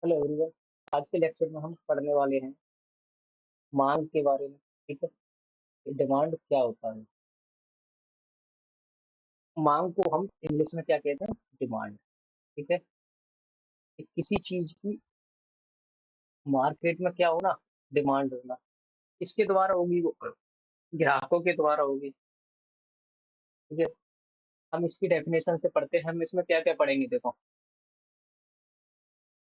Hello everyone. आज के lecture में हम पढ़ने वाले हैं मांग के बारे में। ठीक है, डिमांड क्या होता है। मांग को हम इंग्लिश में क्या कहते हैं? डिमांड। ठीक है, कि किसी चीज की मार्केट में क्या होना, डिमांड होना। इसके द्वारा होगी वो ग्राहकों के द्वारा होगी। ठीक है, हम इसकी डेफिनेशन से पढ़ते हैं। हम इसमें क्या क्या पढ़ेंगे, देखो।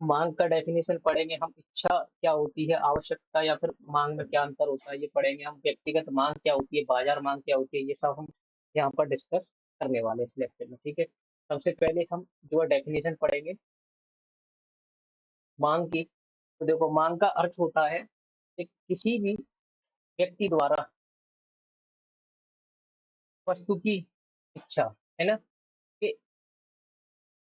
मांग का डेफिनेशन पढ़ेंगे हम। इच्छा क्या होती है, आवश्यकता या फिर मांग में क्या अंतर होता है, ये पढ़ेंगे हम। व्यक्तिगत मांग क्या होती है, बाजार मांग क्या होती है, ये सब हम यहाँ पर डिस्कस करने वाले हैं इस लेक्चर में। ठीक है, सबसे पहले हम जो है डेफिनेशन पढ़ेंगे मांग की। तो देखो, मांग का अर्थ होता है कि किसी भी व्यक्ति द्वारा वस्तु की इच्छा, है ना, कि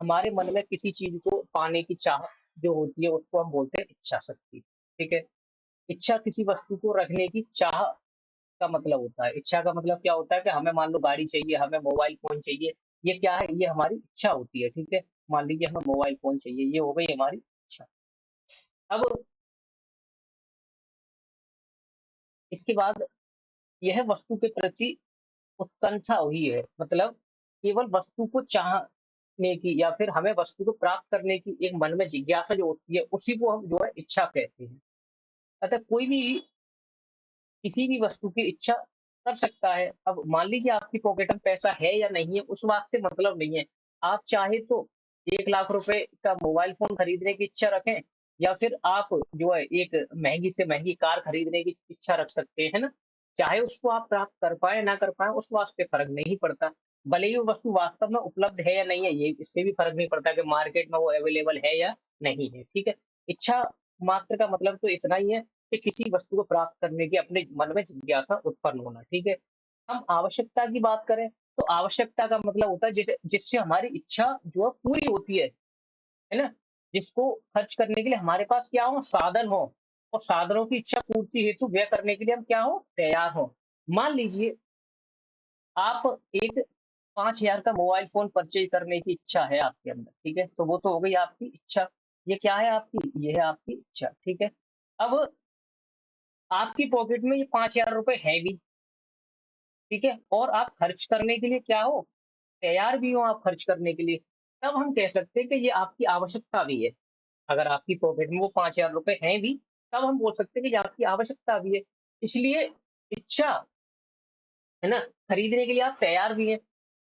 हमारे मन में किसी चीज को पाने की चाह जो होती है उसको हम बोलते हैं इच्छा शक्ति। ठीक है, इच्छा किसी वस्तु को रखने की चाह का मतलब होता है। इच्छा का मतलब क्या होता है कि हमें मान लो गाड़ी चाहिए, हमें मोबाइल फोन चाहिए। ये क्या है? ये हमारी इच्छा होती है। ठीक है, मान लीजिए हमें मोबाइल फोन चाहिए, ये हो गई हमारी इच्छा। अब इसके बाद यह वस्तु के प्रति उत्कंठा हुई है, मतलब केवल वस्तु को चाहने की या फिर हमें वस्तु को प्राप्त करने की एक मन में जिज्ञासा जो होती है, उसी को हम जो है इच्छा कहते हैं। अतः कोई भी किसी भी वस्तु की इच्छा कर सकता है। अब मान लीजिए आपकी पॉकेट में पैसा है या नहीं है, उस बात से मतलब नहीं है। आप चाहे तो 1 लाख रुपए का मोबाइल फोन खरीदने की इच्छा रखें, या फिर आप जो है एक महंगी से महंगी कार खरीदने की इच्छा रख सकते हैं, है ना। चाहे उसको आप प्राप्त कर पाए ना कर पाए, उस बात से फर्क नहीं पड़ता। भले ही वो वस्तु वास्तव में उपलब्ध है या नहीं है, ये इससे भी फर्क नहीं पड़ता कि मार्केट में वो अवेलेबल है या नहीं है। ठीक है, इच्छा मात्र का मतलब तो इतना ही है कि किसी वस्तु को प्राप्त करने की अपने मन में जिज्ञासा उत्पन्न होना। ठीक है, हम आवश्यकता की बात करें तो आवश्यकता का मतलब होता है जिसे जिससे हमारी इच्छा जो है पूरी होती है ना। जिसको खर्च करने के लिए हमारे पास क्या हो, साधन हो। और साधनों की इच्छा पूर्ति हेतु व्यय करने के लिए हम क्या हो, तैयार हो। मान लीजिए आप एक 5,000 का मोबाइल फोन परचेज करने की इच्छा है आपके अंदर। ठीक है, तो वो तो हो गई आपकी इच्छा। ये क्या है आपकी? ये है आपकी इच्छा। ठीक है, अब आपकी पॉकेट में ये 5,000 रुपए है भी। ठीक है, और आप खर्च करने के लिए क्या हो, तैयार भी हो आप खर्च करने के लिए। तब हम कह सकते हैं कि ये आपकी आवश्यकता भी है। अगर आपकी पॉकेट में वो 5,000 रुपए हैं भी, तब हम बोल सकते हैं कि ये आपकी आवश्यकता भी है। इसलिए इच्छा, है ना, खरीदने के लिए आप तैयार भी हैं।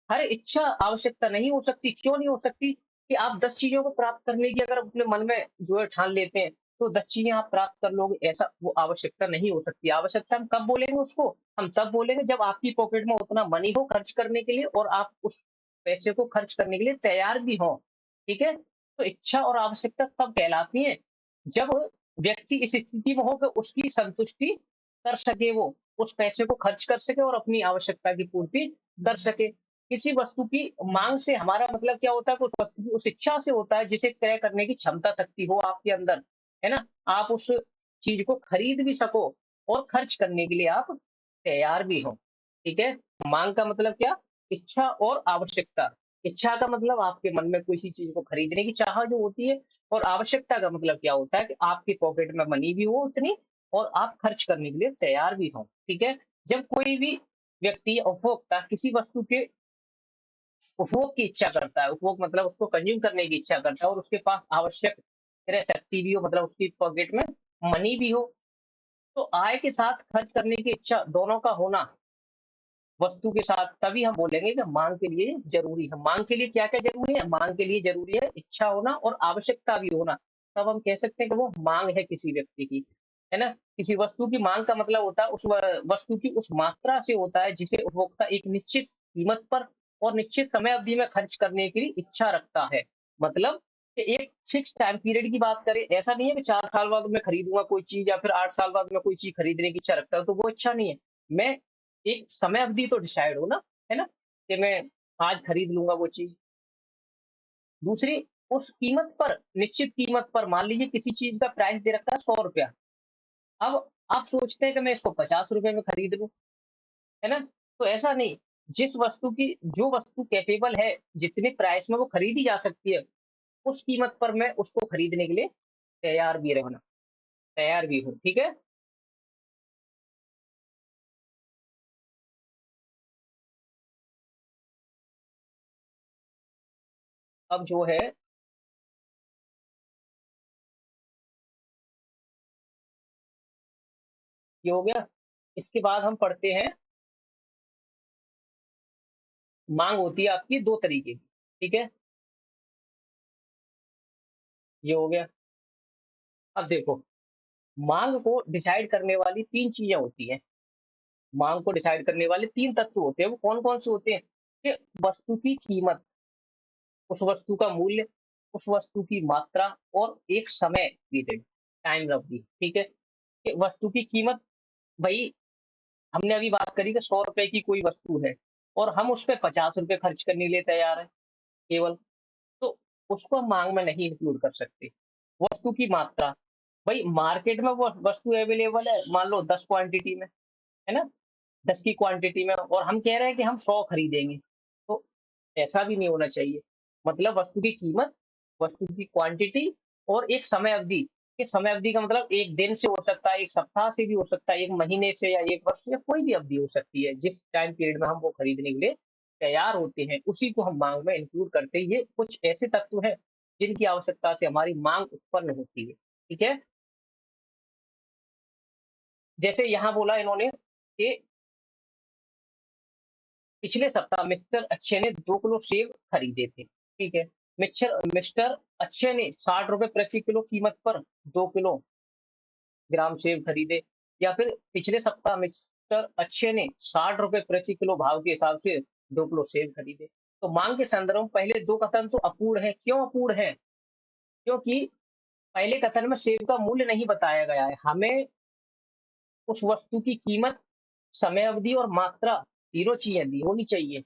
हर इच्छा आवश्यकता नहीं हो सकती। क्यों नहीं हो सकती? कि आप 10 चीज़ों को प्राप्त करने की अगर अपने मन में जो है ठान लेते हैं, तो 10 चीज़ें आप प्राप्त कर लोगे, ऐसा वो आवश्यकता नहीं हो सकती। आवश्यकता हम कब बोलेंगे उसको? हम तब बोलेंगे जब आपकी पॉकेट में उतना मनी हो खर्च करने के लिए और आप उस पैसे को खर्च करने के लिए तैयार भी हों। ठीक है? तो इच्छा और आवश्यकता तब कहलाती हैं, जब व्यक्ति इस स्थिति में हो कि उसकी संतुष्टि कर सके वो। उस पैसे को खर्च कर सके और अपनी आवश्यकता की पूर्ति कर सके। किसी वस्तु की माँग से हमारा मतलब क्या होता है कि उस वस्तु की उस इच्छा से होता है जिसे क्रय करने की क्षमता शक्ति हो आपके अंदर, है ना? आप उस चीज़ को खरीद भी सको और खर्च करने के लिए आप तैयार भी हो। ठीक है? माँग का मतलब क्या? इच्छा और आवश्यकता। इच्छा का मतलब आपके मन में किसी चीज़ को खरीदने की चाह जो होती है, और आवश्यकता का मतलब क्या होता है कि आपकी पॉकेट में मनी भी हो उतनी और आप खर्च करने के लिए तैयार भी हों। ठीक है? जब कोई भी व्यक्ति या उपभोक्ता किसी वस्तु के उपभोग की इच्छा करता है, उपभोग मतलब उसको कंज़्यूम करने की इच्छा करता है और उसके पास आवश्यक क्रय शक्ति भी हो, मतलब उसकी पॉकेट में मनी भी हो, तो आय के साथ खर्च करने की इच्छा दोनों का होना वस्तु के साथ, तभी हम बोलेंगे कि माँग के लिए ज़रूरी है। माँग के लिए क्या-क्या ज़रूरी है? माँग के लिए ज़रूरी है इच्छा होना और आवश्यकता भी होना। तब हम कह सकते हैं कि वो माँग है किसी व्यक्ति की, है ना? किसी वस्तु की माँग का मतलब होता है उस वस्तु की उस मात्रा से होता है जिसे उपभोक्ता एक निश्चित कीमत पर और निश्चित समय अवधि में खर्च करने की इच्छा रखता है। मतलब कि एक फिक्स टाइम पीरियड की बात करें, ऐसा नहीं है कि 4 साल बाद मैं खरीदूँगा कोई चीज़ या फिर 8 साल बाद मैं कोई चीज़ खरीदने की इच्छा रखता हूँ, तो वो इच्छा नहीं है। मैं एक समय अवधि तो डिसाइड हो ना, है ना? कि मैं आज खरीद लूँगा वो चीज़। दूसरी, उस कीमत पर, निश्चित कीमत पर, मान लीजिए किसी चीज़ का प्राइस दे रखा है ₹100। अब आप सोचते हैं कि मैं इसको ₹50 में खरीद लूँ, है ना? तो ऐसा नहीं, जो वस्तु कैपेबल है, जितने प्राइस में वो खरीदी जा सकती है, उस कीमत पर मैं उसको खरीदने के लिए तैयार भी रहना, तैयार भी हो, ठीक है? अब जो है ये हो गया। इसके बाद हम पढ़ते हैं माँग होती है आपकी 2 तरीके की, ठीक है? ये हो गया। अब देखो, माँग को डिसाइड करने वाली 3 चीज़ें होती हैं। माँग को डिसाइड करने वाले 3 तत्व होते हैं, वो कौन-कौन से होते हैं? कि वस्तु की कीमत, उस वस्तु का मूल्य, उस वस्तु की मात्रा और एक समय पीरियड, टाइम अवधि, ठीक है? कि वस्तु की कीमत, भई हमने अभी बात करी कि ₹100 की कोई वस्तु है और हम उस पे ₹50 खर्च करने के लिए तैयार हैं केवल, तो उसको हम माँग में नहीं इंक्लूड कर सकते। वस्तु की मात्रा, भई मार्केट में वो वस्तु अवेलेबल है, मान लो 10 क्वांटिटी में, है ना? 10 की क्वांटिटी में और हम कह रहे हैं कि हम 100 खरीदेंगे, तो ऐसा भी नहीं होना चाहिए। मतलब वस्तु की कीमत, वस्तु की क्वांटिटी और एक समय अवधि। इस समय अवधि का मतलब 1 दिन से हो सकता है, 1 सप्ताह से भी हो सकता है, 1 महीने से या 1 वर्ष या कोई भी अवधि हो सकती है। जिस टाइम पीरियड में हम वो खरीदने के लिए तैयार होते हैं, उसी को हम माँग में इंक्लूड करते हैं। ये कुछ ऐसे तत्व हैं, जिनकी आवश्यकता से हमारी माँग उत्पन्न होती है। ठीक है? जैसे यहाँ बोला इन्होंने कि पिछले सप्ताह मिस्टर अच्छे ने 2 किलो सेब खरीदे थे, ठीक है? मिक्सर मिस्टर अच्छे ने ₹60 प्रति किलो कीमत पर 2 किलो ग्राम सेब खरीदे, या फिर पिछले सप्ताह मिस्टर अच्छे ने ₹60 प्रति किलो भाव के हिसाब से 2 किलो सेब खरीदे। तो माँग के संदर्भ में पहले 2 कथन तो अपूर्ण हैं। क्यों अपूर्ण हैं? क्योंकि पहले कथन में सेब का मूल्य नहीं बताया गया है। हमें उस वस्तु की कीमत, समय अवधि और मात्रा, तीनों चीज़ें दी होनी चाहिए।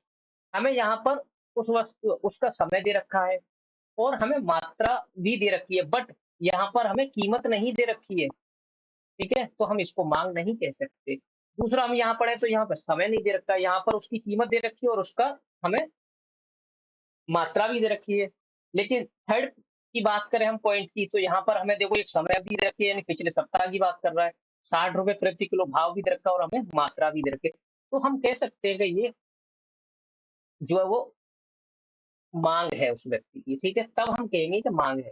हमें यहाँ पर उस वस्तु उसका समय दे रखा है और हमें मात्रा भी दे रखी है, बट यहाँ पर हमें कीमत नहीं दे रखी है, ठीक है? तो हम इसको माँग नहीं कह सकते। दूसरा हम यहाँ पढ़े तो यहाँ पर समय नहीं दे रखा है, यहाँ पर उसकी कीमत दे रखी है और उसका हमें मात्रा भी दे रखी है। लेकिन थर्ड की बात करें हम पॉइंट की, तो यहाँ पर हमें देखो एक समय अवधि दे रखी है, यानी पिछले सप्ताह की बात कर रहा है। ₹60 प्रति किलो भाव भी दे रखा है और हमें मात्रा भी दे रखी है। तो हम कह सकते हैं कि ये जो है वो माँग है उस व्यक्ति की, ठीक है? तब हम कहेंगे कि माँग है।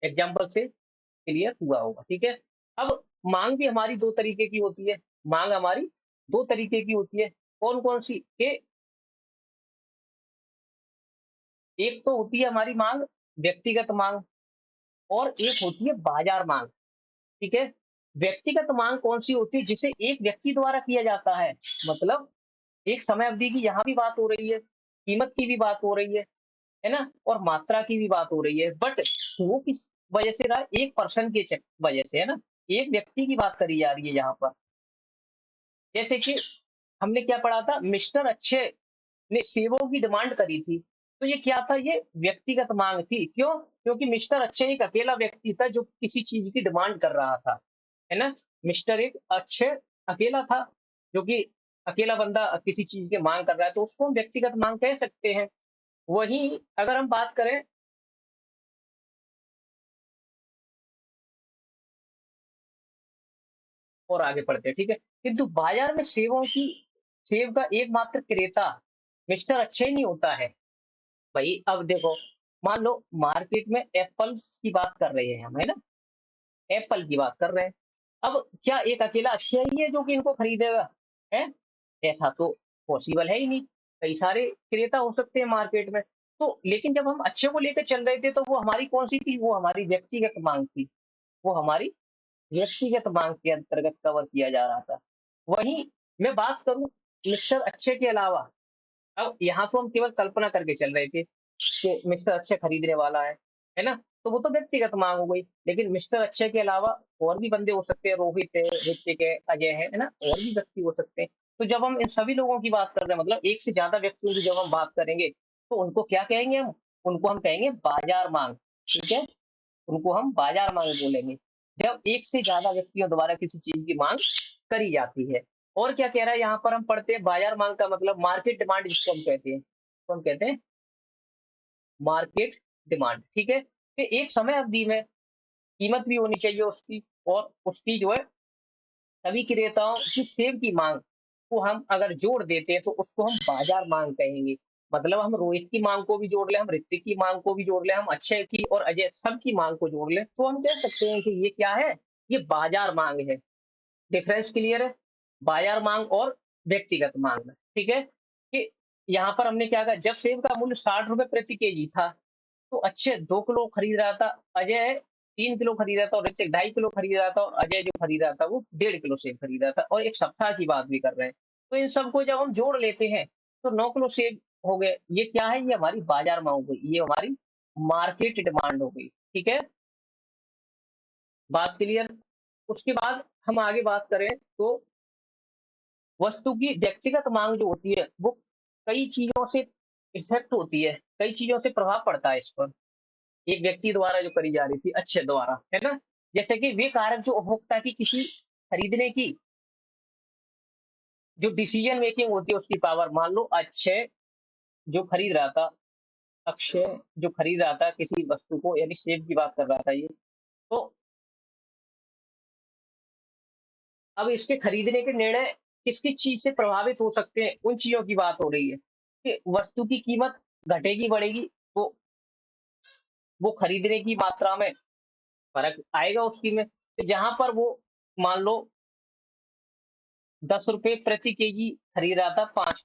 एग्ज़ाम्पल से क्लियर हुआ होगा, ठीक है? अब माँग भी हमारी 2 तरीके की होती है। माँग हमारी 2 तरीके की होती है। कौन-कौन सी? कि एक तो होती है हमारी माँग व्यक्तिगत माँग और एक होती है बाज़ार माँग, ठीक है? व्यक्तिगत माँग कौन-सी होती है? जिसे एक व्यक्ति द्वारा किया जाता है। मतलब एक समय अवधि की यहाँ भी बात हो रही है, कीमत की भी बात हो रही है ना? और मात्रा की भी बात हो रही है। बट वो किस वजह से रहा है? एक पर्सन के वजह से, है ना? एक व्यक्ति की बात करी जा रही है यहाँ पर। जैसे कि हमने क्या पढ़ा था? मिस्टर अच्छे ने सेवों की डिमांड करी थी। तो ये क्या था? ये व्यक्तिगत माँग थी। क्यों? क्योंकि मिस्टर अच्छे एक अकेला व्यक्ति था जो किसी चीज़ की डिमांड कर रहा था। है ना? मिस्टर एक अच्छे अकेला था, जो कि अकेला बंदा किसी चीज़ की माँग कर रहा है, तो उसको हम व्यक्तिगत माँग कह सकते हैं। वहीं अगर हम बात करें और आगे बढ़ते हैं, ठीक है? किंतु बाज़ार में सेब का एकमात्र क्रेता मिस्टर अच्छे ही नहीं होता है। भई अब देखो, मान लो मार्केट में एप्पल्स की बात कर रहे हैं हम, है ना? एप्पल की बात कर रहे हैं। अब क्या एक अकेला अच्छे ही है जो कि इनको खरीदेगा? हैं? ऐसा तो पॉसिबल है ही नहीं। कई सारे क्रेता हो सकते हैं मार्केट में। तो लेकिन जब हम अच्छे को लेके चल रहे थे तो वो हमारी कौन-सी थी? वो हमारी व्यक्तिगत माँग थी। वो हमारी व्यक्तिगत माँग के अंतर्गत कवर किया जा रहा था। वहीं मैं बात करूँ मिस्टर अच्छे के अलावा, अब यहाँ तो हम केवल कल्पना करके चल रहे थे कि मिस्टर अच्छे खरीदने वाला है ना? तो वो तो व्यक्तिगत माँग हो गई। लेकिन मिस्टर अच्छे के अलावा और भी बंदे हो सकते हैं, रोहित है, ऋतिक है, अजय है ना? और भी व्यक्ति हो सकते हैं। तो जब हम इन सभी लोगों की बात कर रहे हैं, मतलब एक से ज़्यादा व्यक्तियों की जब हम बात करेंगे, तो उनको क्या कहेंगे हम? उनको हम कहेंगे बाज़ार माँग, ठीक है? उनको हम बाजार मांग बोलेंगे। जब एक से ज़्यादा व्यक्तियों द्वारा किसी चीज़ की माँग करी जाती है। और क्या कह रहा है यहाँ पर हम पढ़ते हैं बाजार माँग का मतलब मार्केट डिमांड जिसको हम कहते हैं। तो हम कहते हैं मार्केट डिमांड, ठीक है? कि एक समय अवधि में कीमत भी होनी चाहिए उसकी, और उसकी जो है सभी क्रेताओं की सेब की माँग को हम अगर जोड़ देते हैं, तो उसको हम बाज़ार माँग कहेंगे। मतलब हम रोहित की माँग को भी जोड़ लें, हम ऋतिक की माँग को भी जोड़ लें, हम अक्षय की और अजय सबकी माँग को जोड़ लें, तो हम कह सकते हैं कि ये क्या है? ये बाज़ार माँग है। डिफरेंस क्लियर है? बाज़ार माँग और व्यक्तिगत माँग, ठीक है? कि यहाँ पर हमने क्या कहा, जब सेब का मूल्य ₹60 प्रति केजी था, तो अक्षय 2 किलो खरीद रहा था, अजय 3 किलो खरीद रहा था और ऋतिक 2.5 किलो खरीद रहा था, और अजय जो खरीद रहा था वो 1.5 किलो सेब खरीद रहा था, और 1 सप्ताह की बात भी कर रहे हैं। तो इन सबको जब हम जोड़ लेते हैं, तो 9 किलो सेब हो गए। ये क्या है? ये हमारी बाज़ार माँग हो गई, ये हमारी मार्केट डिमांड हो गई, ठीक है? बात क्लियर? उसके बाद हम आगे बात करें, तो वस्तु की व्यक्तिगत माँग जो होती है, वो कई चीज़ों से इफ़ेक्ट होती है, कई चीज़ों से प्रभाव पड़ता है इस पर। एक व्यक्ति द्वारा जो करी जा रही थी, अक्षय द्वारा, है ना? जैसे कि वे कारक जो उपभोक्ता की किसी खरीदने की जो डिसीजन मेकिंग होती है उसकी पावर, मान लो जो खरीद रहा था अक्षय जो खरीद रहा था किसी वस्तु को, यानी सेब की बात कर रहा था ये, तो अब इसके खरीदने के निर्णय किस-किस चीज़ से प्रभावित हो सकते हैं, उन चीज़ों की बात हो रही है कि वस्तु की कीमत घटेगी, बढ़ेगी, तो वो खरीदने की मात्रा में फ़र्क आएगा उसकी में। तो जहाँ पर वो मान लो ₹10 प्रति केजी खरीद रहा था, 5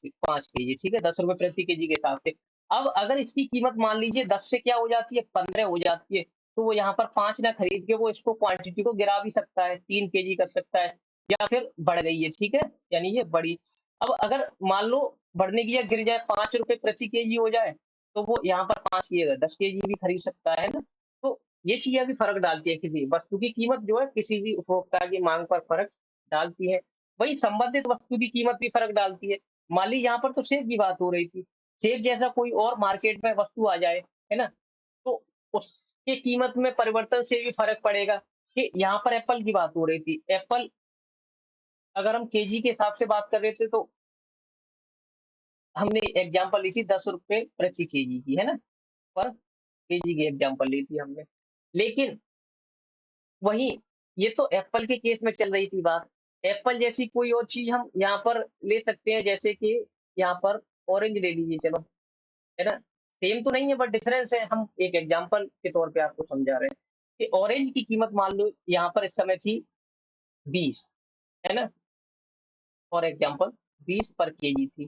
केजी, ठीक है? ₹10 प्रति केजी के हिसाब से। अब अगर इसकी कीमत मान लीजिए 10 से क्या हो जाती है, 15 हो जाती है, तो वो यहाँ पर 5 ना खरीद के वो इसको क्वांटिटी को गिरा भी सकता है, 3 केजी कर सकता है, या फिर बढ़ गई है, ठीक है? यानी ये बढ़ी। अब अगर मान लो बढ़ने की जगह गिर जाए, ₹5 प्रति केजी हो जाए, तो वो यहाँ पर 5 की जगह 10 केजी भी खरीद सकता है ना? तो ये चीज़ें भी फ़र्क डालती है, किसी वस्तु की कीमत जो है किसी भी उपभोक्ता की माँग पर फ़र्क डालती है। वही संबंधित वस्तु की कीमत भी फ़र्क डालती है। मान लीजिए यहाँ पर तो सेब की बात हो रही थी। सेब जैसा कोई और मार्केट में वस्तु आ जाए, है ना? तो उसकी कीमत में परिवर्तन से भी फ़र्क पड़ेगा, कि यहाँ पर एप्पल की बात हो रही थी। एप्पल अगर हम केजी के हिसाब से बात कर रहे थे, तो हमने एग्ज़ाम्पल ली थी ₹10 प्रति केजी की, है ना? पर केजी की एग्ज़ाम्पल ली थी हमने। लेकिन वहीं ये तो एप्पल के केस में चल रही थी बात। एप्पल जैसी कोई और चीज़ हम यहाँ पर ले सकते हैं, जैसे कि यहाँ पर ऑरेंज ले लीजिए चलो, है ना? सेम तो नहीं है बट डिफरेंस है, हम एक एग्ज़ाम्पल के तौर पे आपको समझा रहे हैं कि ऑरेंज की कीमत मान लो यहाँ पर इस समय थी 20, है ना? फॉर एग्ज़ाम्पल 20 पर केजी थी।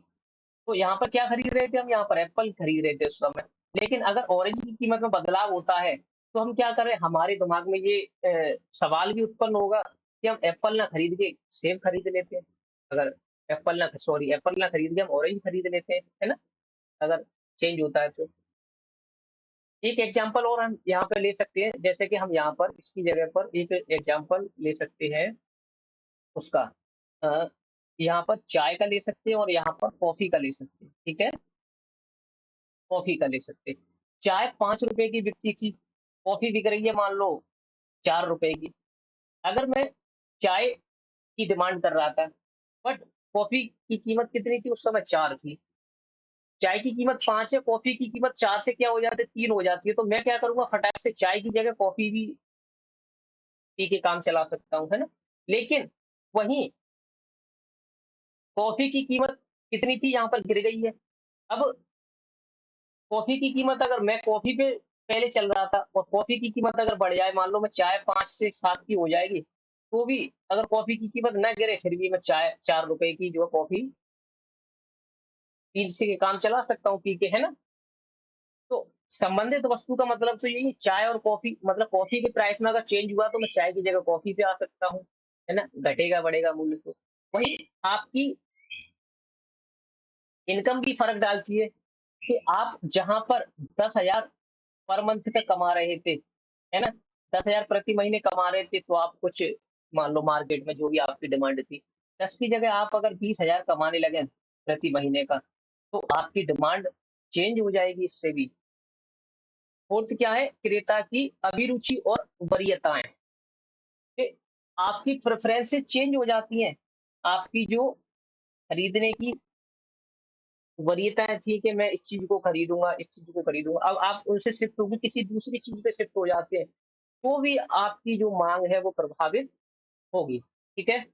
तो यहाँ पर क्या खरीद रहे थे हम? यहाँ पर एप्पल खरीद रहे थे उस समय। लेकिन अगर ऑरेंज की कीमत में बदलाव होता है, तो हम क्या करें? हमारे दिमाग में ये सवाल भी उत्पन्न होगा कि हम एप्पल ना खरीद के सेब खरीद लेते हैं। अगर एप्पल ना खरीद के हम ऑरेंज खरीद लेते हैं, है ना? अगर चेंज होता है तो। एक एग्ज़ाम्पल और हम यहाँ पे ले सकते हैं, जैसे कि हम यहाँ पर इसकी जगह पर एक एग्ज़ाम्पल ले सकते हैं उसका, अ, यहाँ पर चाय का ले सकते हैं और यहाँ पर कॉफ़ी का ले सकते हैं, ठीक है? कॉफ़ी का ले सकते हैं। चाय ₹5 की बिकती थी, कॉफ़ी बिक रही है मान लो ₹4 की। अगर मैं चाय की डिमांड कर रहा था, बट कॉफ़ी की कीमत कितनी थी उस समय? 4 थी। चाय की कीमत 5 है, कॉफ़ी की कीमत 4 से क्या हो जाती है, 3 हो जाती है, तो मैं क्या करूँगा, फटाक से चाय की जगह कॉफ़ी भी पी के काम चला सकता हूँ, है ना? लेकिन वहीं कॉफ़ी की कीमत कितनी थी, यहाँ पर गिर गई है। अब कॉफ़ी की कीमत, अगर मैं कॉफ़ी पे पहले चल रहा था और कॉफ़ी की कीमत अगर बढ़ जाए, मान लो मैं चाय 5 से 7 की हो जाएगी, तो भी अगर कॉफ़ी की कीमत ना गिरे, फिर भी मैं चाय ₹4 की जो है कॉफ़ी पी से काम चला सकता हूँ पी के, है ना? तो संबंधित वस्तु का मतलब तो यही है, चाय और कॉफ़ी, मतलब कॉफ़ी के प्राइस में अगर चेंज हुआ, तो मैं चाय की जगह कॉफ़ी पे आ सकता हूँ, है ना? घटेगा-बढ़ेगा मूल्य तो। वहीं आपकी इनकम भी फ़र्क डालती है, कि आप जहाँ पर 10,000 पर मंथ का कमा रहे थे, है ना? 10,000 प्रति महीने कमा रहे थे, तो आप कुछ मान लो मार्केट में जो भी आपकी डिमांड थी, 10 की जगह आप अगर 20,000 कमाने लगे प्रति महीने का, तो आपकी डिमांड चेंज हो जाएगी इससे भी। फोर्थ क्या है? क्रेता की अभिरुचि और वरीयताएँ, कि आपकी प्रेफ़रेंसेस चेंज हो जाती हैं। आपकी जो खरीदने की वरीयताएँ थी कि मैं इस चीज़ को खरीदूँगा, इस चीज़ को खरीदूँगा, अब आप उनसे शिफ्ट होके किसी दूसरी चीज़ पे शिफ्ट हो जाते हैं। तो भी आपकी जो माँग है वो प्रभावित होगी, ठीक है?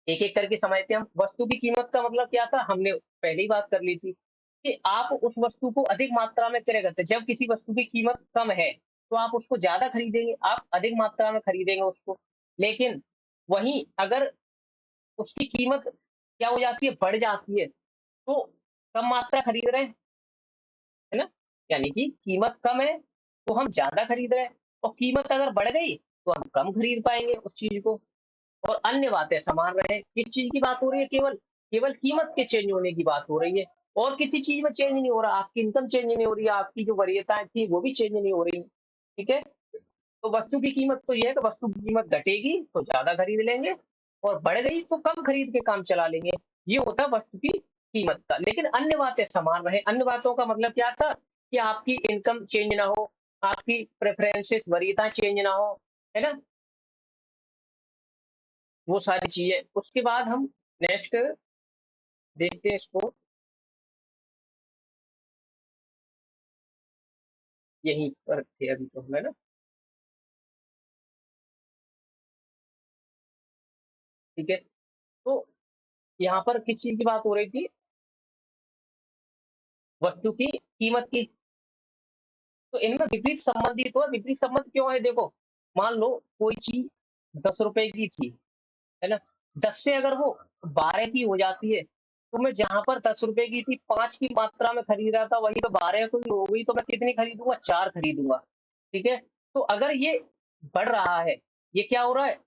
एक-एक करके समझते हैं हम। वस्तु की कीमत का मतलब क्या था? हमने पहले ही बात कर ली थी कि आप उस वस्तु को अधिक मात्रा में क्रय करते हैं। जब किसी वस्तु की कीमत कम है, तो आप उसको ज़्यादा खरीदेंगे, आप अधिक मात्रा में खरीदेंगे उसको। लेकिन वहीं अगर उसकी कीमत क्या हो जाती है? बढ़ जाती है, तो कम मात्रा खरीद रहे हैं, है ना? यानी कि कीमत कम है, तो हम ज़्यादा खरीद रहे हैं और कीमत अगर बढ़ गई, तो हम कम खरीद पाएँगे उस चीज़ को। और अन्य बातें समान रहे। किस चीज़ की बात हो रही है केवल? केवल कीमत के चेंज होने की बात हो रही है और किसी चीज़ में चेंज नहीं हो रहा। आपकी इनकम चेंज नहीं हो रही है, आपकी जो वरीयताएँ थी वो भी चेंज नहीं हो रही, ठीक है? तो वस्तु की कीमत तो ये है कि वस्तु की कीमत घटेगी तो ज़्यादा खरीद लेंगे और बढ़ गई तो कम खरीद के काम चला लेंगे। ये होता है वस्तु की कीमत का। लेकिन अन्य बातें समान रहे। अन्य बातों का मतलब क्या था कि आपकी इनकम चेंज ना हो, आपकी प्रेफ़रेंसेस वरीयताएँ चेंज ना हो, है ना? वो सारी चीज़ें। उसके बाद हम नेक्स्ट देखते हैं इसको, यहीं पर थे अभी तो हम, है ना? ठीक है? तो यहाँ पर किस चीज़ की बात हो रही थी? वस्तु की कीमत की। तो इनमें विपरीत संबंध ही तो है। विपरीत संबंध क्यों है देखो, मान लो कोई चीज़ ₹10 की थी, है ना? 10 से अगर वो 12 की हो जाती है, तो मैं जहाँ पर ₹10 की थी 5 की मात्रा में खरीद रहा था, वहीं पे 12 की हो गई तो मैं कितनी खरीदूँगा? 4 खरीदूँगा, ठीक है? तो अगर ये बढ़ रहा है, ये क्या हो रहा है?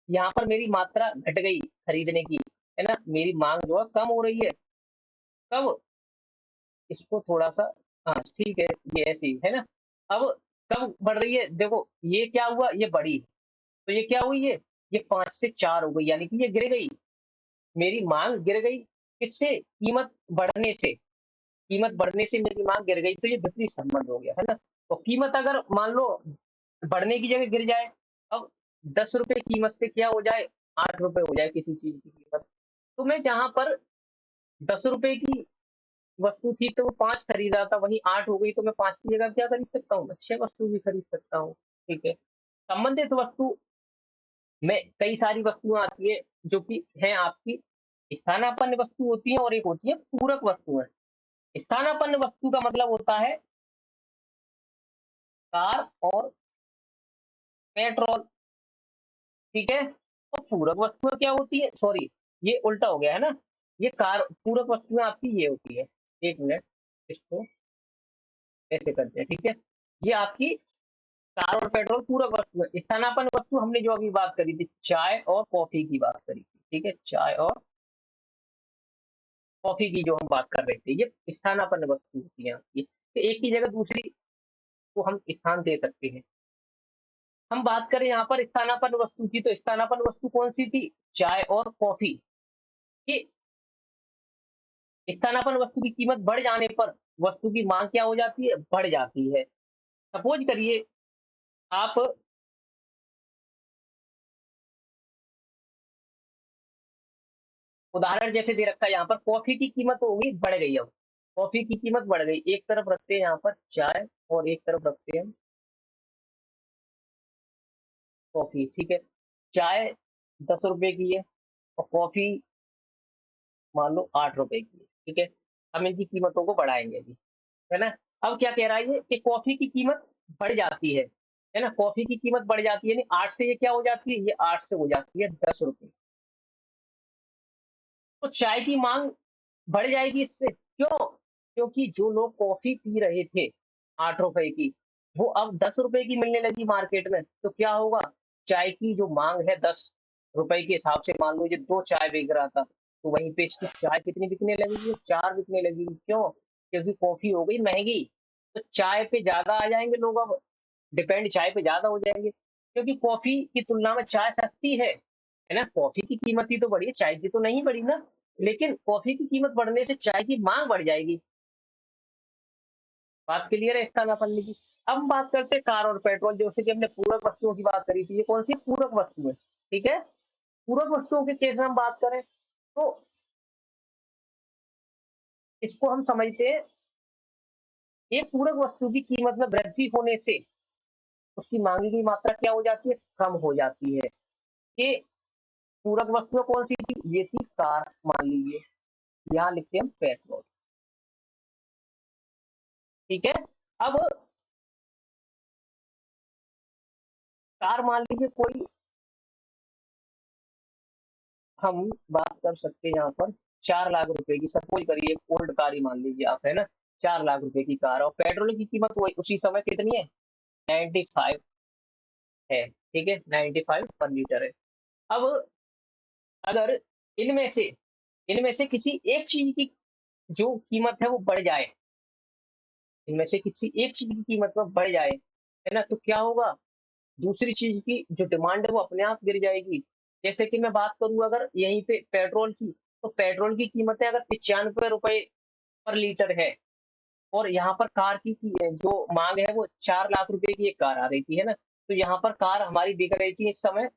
यहाँ पर मेरी मात्रा घट गई खरीदने की, है ना? मेरी माँग जो है कम हो रही है। कब? इसको थोड़ा-सा, हाँ, ठीक है, ये ऐसे ही, है ना? अब कब बढ़ रही है? देखो, ये क्या हुआ? ये बढ़ी, तो ये क्या हुई है? ये 5 से 4 हो गई, यानी कि ये गिर गई। मेरी माँग गिर गई, किससे? कीमत बढ़ने से। कीमत बढ़ने से मेरी माँग गिर गई, तो ये विपरीत संबंध हो गया, है ना? तो कीमत अगर मान लो बढ़ने की जगह गिर जाए, अब ₹10 कीमत से क्या हो जाए? ₹8 हो जाए किसी चीज़ की कीमत। तो मैं जहाँ पर ₹10 की वस्तु थी तो वो 5 खरीद रहा था, वहीं 8 हो गई तो मैं 5 की जगह क्या खरीद सकता हूँ? मैं 6 वस्तु भी खरीद सकता हूँ, ठीक है? संबंधित वस्तु में कई सारी वस्तुएँ आती हैं, जो कि हैं आपकी स्थानापन्न वस्तु होती हैं और एक होती है पूरक वस्तुएँ। स्थानापन्न वस्तु का मतलब होता है कार और पेट्रोल, ठीक है? और पूरक वस्तुएँ क्या होती है? सॉरी, ये उल्टा हो गया है ना? ये कार पूरक वस्तुएँ आपकी ये होती है। 1 मिनट, इसको ऐसे करते हैं, ठीक है? ये आपकी कार और पेट्रोल पूरक वस्तु है। स्थानापन्न वस्तु हमने जो अभी बात करी थी, चाय और कॉफ़ी की बात करी थी, ठीक है? चाय और कॉफ़ी की जो हम बात कर रहे थे, ये स्थानापन्न वस्तु होती है आपकी। तो एक की जगह दूसरी को हम स्थान दे सकते हैं। हम बात करें यहाँ पर स्थानापन्न वस्तु की, तो स्थानापन्न वस्तु कौन-सी थी? चाय और कॉफ़ी। ये स्थानापन्न वस्तु की कीमत बढ़ जाने पर वस्तु की माँग क्या हो जाती है? बढ़ जाती है। सपोज़ करिए आप उदाहरण जैसे दे रखा है यहाँ पर, कॉफ़ी की कीमत हो गई बढ़ गई अब। कॉफ़ी की कीमत बढ़ गई। एक तरफ रखते हैं यहाँ पर चाय और एक तरफ रखते हैं कॉफ़ी, ठीक है? चाय ₹10 की है और कॉफ़ी मान लो ₹8 की है, ठीक है? हम इनकी कीमतों को बढ़ाएँगे अभी, है ना? अब क्या कह रहा है ये कि कॉफ़ी की कीमत बढ़ जाती है ना? कॉफ़ी की कीमत बढ़ जाती है, यानी 8 से ये क्या हो जाती है? ये 8 से हो जाती है ₹10। तो चाय की माँग बढ़ जाएगी इससे, क्यों? क्योंकि जो लोग कॉफ़ी पी रहे थे ₹8 की, वो अब ₹10 की मिलने लगी मार्केट में, तो क्या होगा? चाय की जो माँग है ₹10 के हिसाब से, मान लो ये 2 चाय बिक रहा था, तो वहीं पे इसकी चाय कितनी बिकने लगेगी? 4 बिकने लगेगी, क्यों? क्योंकि कॉफ़ी हो गई महँगी, तो चाय पे ज़्यादा आ जाएँगे लोग अब, डिपेंड चाय पे ज़्यादा हो जाएँगे, क्योंकि कॉफ़ी की तुलना में चाय सस्ती है ना? कॉफ़ी की कीमत ही तो बढ़ी है, चाय की तो नहीं बढ़ी ना। लेकिन कॉफ़ी की कीमत बढ़ने से चाय की माँग बढ़ जाएगी। बात क्लियर है इसका अपन की? अब हम बात करते हैं कार और पेट्रोल, जैसे कि हमने पूरक वस्तुओं की बात करी थी, ये कौन-सी पूरक वस्तु है, ठीक है? पूरक वस्तुओं के केस में हम बात करें, तो इसको हम समझते हैं, एक पूरक वस्तु की कीमत में वृद्धि होने से उसकी मांगी गई मात्रा क्या हो जाती है, कम हो जाती है। ये पूरक वस्तुएं कौन सी थी, ये थी कार मान लीजिए, यहाँ लिखते हैं हम पेट्रोल। ठीक है, अब कार मान लीजिए कोई, हम बात कर सकते हैं यहाँ पर 4 लाख रुपए की, सपोज करिए ओल्ड कार ही मान लीजिए आप, है ना। 4 लाख रुपए की कार, और पेट्रोल की कीमत वही उसी समय कितनी है, 95 है। ठीक है, 95 पर लीटर है। अब अगर इनमें से इनमें से किसी एक चीज की जो कीमत है वो बढ़ जाए, इनमें से किसी एक चीज की कीमत में बढ़ जाए, है ना, तो क्या होगा, दूसरी चीज की जो डिमांड है वो अपने आप गिर जाएगी। जैसे कि मैं बात करूं अगर यहीं पे पेट्रोल की, तो पेट्रोल की कीमतें अगर 95 रुपए पर लीटर है, और यहाँ पर कार की जो मांग है वो 4 लाख रुपए की एक कार आ रही थी, है ना। तो यहाँ पर कार हमारी बिक रही थी इस समय,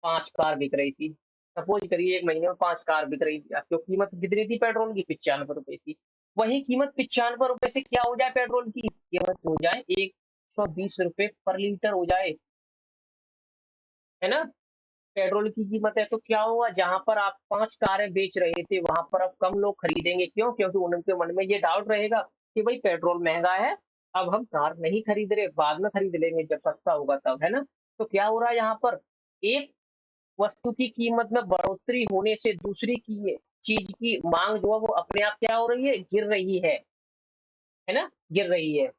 5 कार बिक रही थी। सपोज करिए एक महीने में 5 कार बिक रही थी, तो कीमत कितनी थी पेट्रोल की, 95 रुपए थी। वही कीमत 95 रुपए से क्या हो जाए, पेट्रोल की कीमत हो जाए 120 रुपए पर लीटर हो जाए, है ना। पेट्रोल की कीमत है, तो क्या हुआ, जहां पर आप 5 कारें बेच रहे थे वहां पर अब कम लोग खरीदेंगे, क्यों, क्योंकि उनके मन में ये डाउट रहेगा कि भाई पेट्रोल महंगा है, अब हम कार नहीं खरीद रहे, बाद में खरीद लेंगे जब सस्ता होगा तब, है ना। तो क्या हो रहा है यहाँ पर, एक वस्तु की कीमत में बढ़ोतरी होने से दूसरी की चीज की मांग जो है वो अपने आप क्या हो रही है, गिर रही है ना, गिर रही है।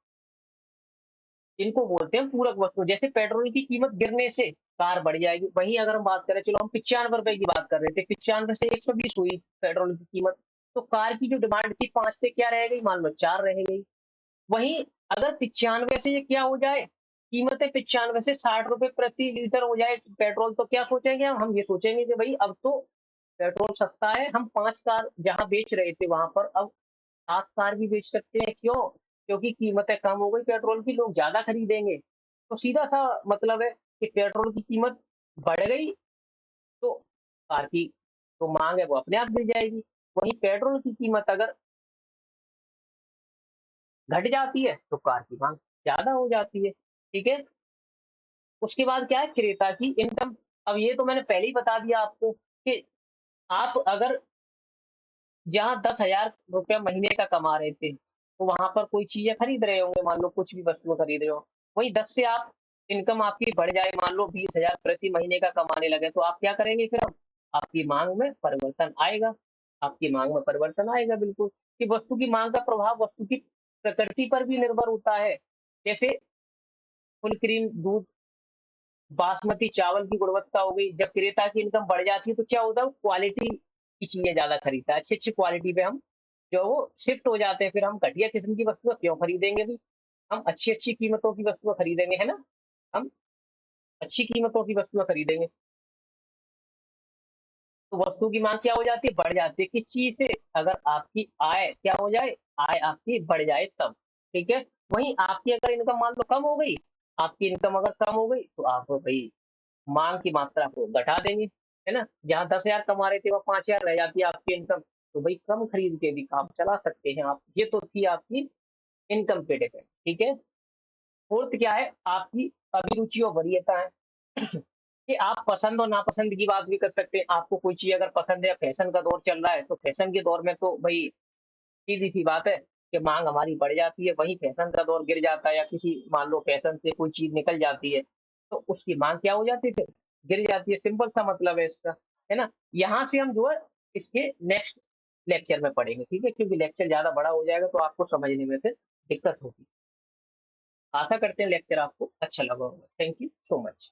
इनको बोलते हैं पूरक वस्तु। जैसे पेट्रोल की कीमत गिरने से कार बढ़ जाएगी, वहीं अगर हम बात करें, चलो हम 95 रुपए की बात कर रहे थे, 95 से 120 हुई पेट्रोल की कीमत, तो कार की जो डिमांड थी 5 से क्या रह गई, मान लो 4 रह गई। वहीं अगर 95 से ये क्या हो जाए, कीमतें 95 से 60 रुपए प्रति लीटर हो जाए पेट्रोल, तो क्या सोचेंगे हम ये सोचेंगे कि भाई अब तो पेट्रोल सस्ता है, हम 5 कार जहां बेच रहे थे वहां पर अब 7 कार भी बेच सकते हैं, क्यों, क्योंकि कीमतें कम हो गई पेट्रोल की, लोग ज्यादा खरीदेंगे। तो सीधा सा मतलब है कि पेट्रोल की कीमत बढ़ गई तो कार की जो मांग है वो अपने आप गिर जाएगी। वहीं पेट्रोल की कीमत अगर घट जाती है तो कार की मांग ज्यादा हो जाती है। ठीक है, उसके बाद क्या है, क्रेता की इनकम। अब ये तो मैंने पहले ही बता दिया आपको कि आप अगर जहाँ 10,000 रुपया महीने का कमा रहे थे, तो वहां पर कोई चीजें खरीद रहे होंगे, मान लो कुछ भी वस्तुएं खरीद रहे हो, वही 10 से आप इनकम आपकी बढ़ जाए, मान लो 20,000 प्रति महीने का कमाने लगे, तो आप क्या करेंगे फिर, अब आपकी मांग में परिवर्तन आएगा, आपकी मांग में परिवर्तन आएगा बिल्कुल। कि वस्तु की मांग का प्रभाव वस्तु की प्रकृति पर भी निर्भर होता है। जैसे फुल क्रीम दूध, बासमती चावल की गुणवत्ता हो गई, जब क्रेता की इनकम बढ़ जाती है तो क्या होता है, क्वालिटी की चीजें ज्यादा खरीदता है, अच्छी अच्छी क्वालिटी पे हम जो है वो शिफ्ट हो जाते हैं, फिर हम घटिया किस्म की वस्तुएं क्यों खरीदेंगे भी, हम अच्छी अच्छी कीमतों की वस्तुएं खरीदेंगे, है ना। हम अच्छी कीमतों की वस्तुएं खरीदेंगे, तो वस्तु की मांग क्या हो जाती है, बढ़ जाती है, किस चीज से, अगर आपकी आय क्या हो जाए, आय आपकी बढ़ जाए तब। ठीक है, वहीं आपकी अगर इनकम मान लो कम हो गई, आपकी इनकम अगर कम हो गई तो आप भाई मांग की मात्रा को घटा देंगे, है ना। जहाँ 10,000 कमा रहे थे वह 5,000 रह जाती है आपकी इनकम, तो भाई कम खरीद के भी काम चला सकते हैं आप। ये तो थी आपकी इनकम पे डिपेंड। ठीक है, फोर्थ क्या है, आपकी अभिरुचि और वरीयता है कि आप पसंद और नापसंद की बात भी कर सकते हैं। आपको कोई चीज अगर पसंद है, फैशन का दौर चल रहा है, तो फैशन के दौर में तो भाई सीधी सी बात है कि मांग हमारी बढ़ जाती है, वहीं फैशन का दौर गिर जाता है, या किसी मान लो फैशन से कोई चीज निकल जाती है तो उसकी मांग क्या हो जाती है, फिर गिर जाती है, सिंपल सा मतलब है इसका, है ना। यहाँ से हम जो है इसके नेक्स्ट लेक्चर में पढ़ेंगे, ठीक है, क्योंकि लेक्चर ज्यादा बड़ा हो जाएगा तो आपको समझने में फिर दिक्कत होगी। आशा करते हैं लेक्चर आपको अच्छा लगा होगा। Thank you so much.